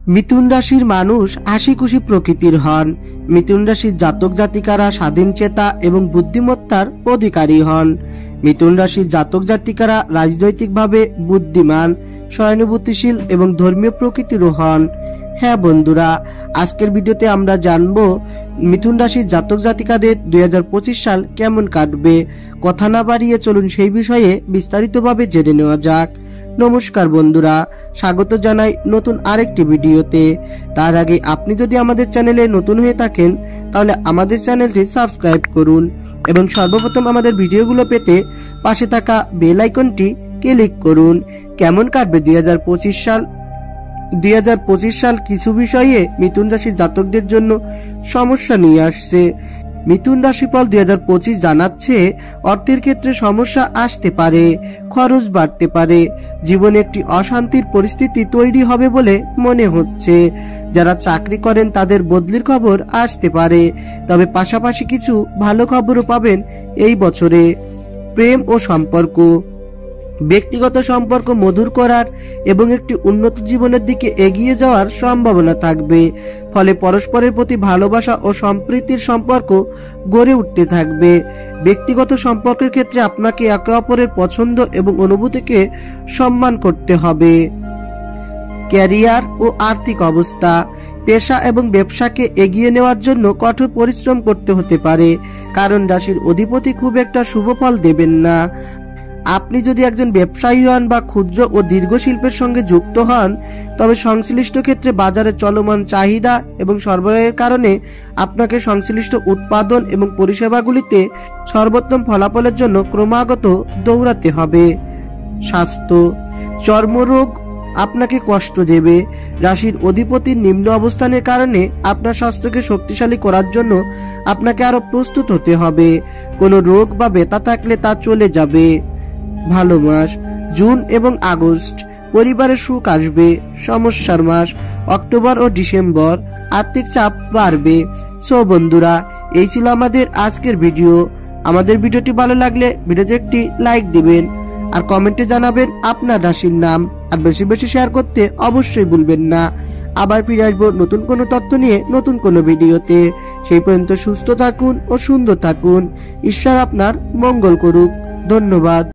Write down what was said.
মিথুন রাশির মানুষ হাসি খুশি প্রকৃতির হন। মিথুন রাশির জাতক জাতিকারা স্বাধীন চেতা এবং বুদ্ধিমত্তার অধিকারী হন। মিথুন রাশির জাতক জাতিকারা রাজনৈতিকভাবে বুদ্ধিমান, সহানুভূতিশীল এবং ধর্মীয় প্রকৃতিরও হন। হ্যাঁ বন্ধুরা, আজকের ভিডিওতে আমরা জানবো মিথুন রাশির জাতক জাতিকাদের 2025 সাল কেমন কাটবে। কথা না বাড়িয়ে চলুন সেই বিষয়ে বিস্তারিতভাবে জেনে নেওয়া যাক। নমস্কার বন্ধুরা, স্বাগত জানাই নতুন আরেকটি ভিডিওতে। তার আগে আপনি যদি আমাদের চ্যানেলে নতুন হয়ে থাকেন তাহলে আমাদের চ্যানেলটি সাবস্ক্রাইব করুন এবং সর্বপ্রথম আমাদের ভিডিওগুলো পেতে পাশে থাকা বেল আইকনটি ক্লিক করুন। কেমন কাটবে 2025 সাল? 2025 সাল কিছু বিষয়ে মিথুন রাশির জাতকদের জন্য সমস্যা নিয়ে আসছে। মিথুন রাশিফল 2025 জানাচ্ছে অর্থের ক্ষেত্রে সমস্যা আসতে পারে, খরচ বাড়তে পারে, জীবনে একটি অশান্তির পরিস্থিতি তৈরি হবে বলে মনে হচ্ছে। যারা চাকরি করেন তাদের বদলির খবর আসতে পারে, তবে পাশাপাশি কিছু ভালো খবরও পাবেন এই বছরে। প্রেম ও সম্পর্ক, ব্যক্তিগত সম্পর্ক মধুর করার এবং একটি উন্নত জীবনের দিকে এগিয়ে যাওয়ার সম্ভাবনা থাকবে। ফলে পরস্পরের প্রতি ভালোবাসা ও সম্প্রীতির সম্পর্ক গড়ে উঠতে থাকবে। ব্যক্তিগত সম্পর্কের ক্ষেত্রে আপনাকে একে অপরের পছন্দ এবং অনুভূতিকে সম্মান করতে হবে। ক্যারিয়ার ও আর্থিক অবস্থা, পেশা এবং ব্যবসাকে এগিয়ে নেওয়ার জন্য কঠোর পরিশ্রম করতে হতে পারে, কারণ রাশির অধিপতি খুব একটা শুভ ফল দেবেন না। আপনি যদি একজন ব্যবসায়ী হন বা ক্ষুদ্র ও দীর্ঘ শিল্পের সঙ্গে যুক্ত হন, তবে সংশ্লিষ্ট ক্ষেত্রে বাজারে চলমান চাহিদা এবং সরবরাহের কারণে আপনাকে সংশ্লিষ্ট উৎপাদন এবং পরিষেবাগুলিতে সর্বোত্তম ফলাফলের জন্য ক্রমাগত দৌড়াতে হবে। স্বাস্থ্য, চর্মরোগ আপনাকে কষ্ট দেবে। রাশির অধিপতির নিম্ন অবস্থানের কারণে আপনার স্বাস্থ্যকে শক্তিশালী করার জন্য আপনাকে আরো প্রস্তুত হতে হবে। কোনো রোগ বা ব্যথা থাকলে তা চলে যাবে। ভালো মাস, জুন এবং আগস্ট, পরিবারের সুখ আসবে। সমস্যার মাস, অক্টোবর ও ডিসেম্বর, আর্থিক চাপ বাড়বে। সো বন্ধুরা, এই ছিল আমাদের আজকের ভিডিও। আমাদের ভিডিওটি ভালো লাগলে ভিডিওতে একটি লাইক দিবেন আর কমেন্টে জানাবেন আপনার রাশির নাম, আর বেশি বেশি শেয়ার করতে অবশ্যই ভুলবেন না। আবার ফিরে আসবো নতুন কোনো তথ্য নিয়ে নতুন কোনো ভিডিওতে। সেই পর্যন্ত সুস্থ থাকুন ও সুন্দর থাকুন। ঈশ্বর আপনার মঙ্গল করুক। ধন্যবাদ।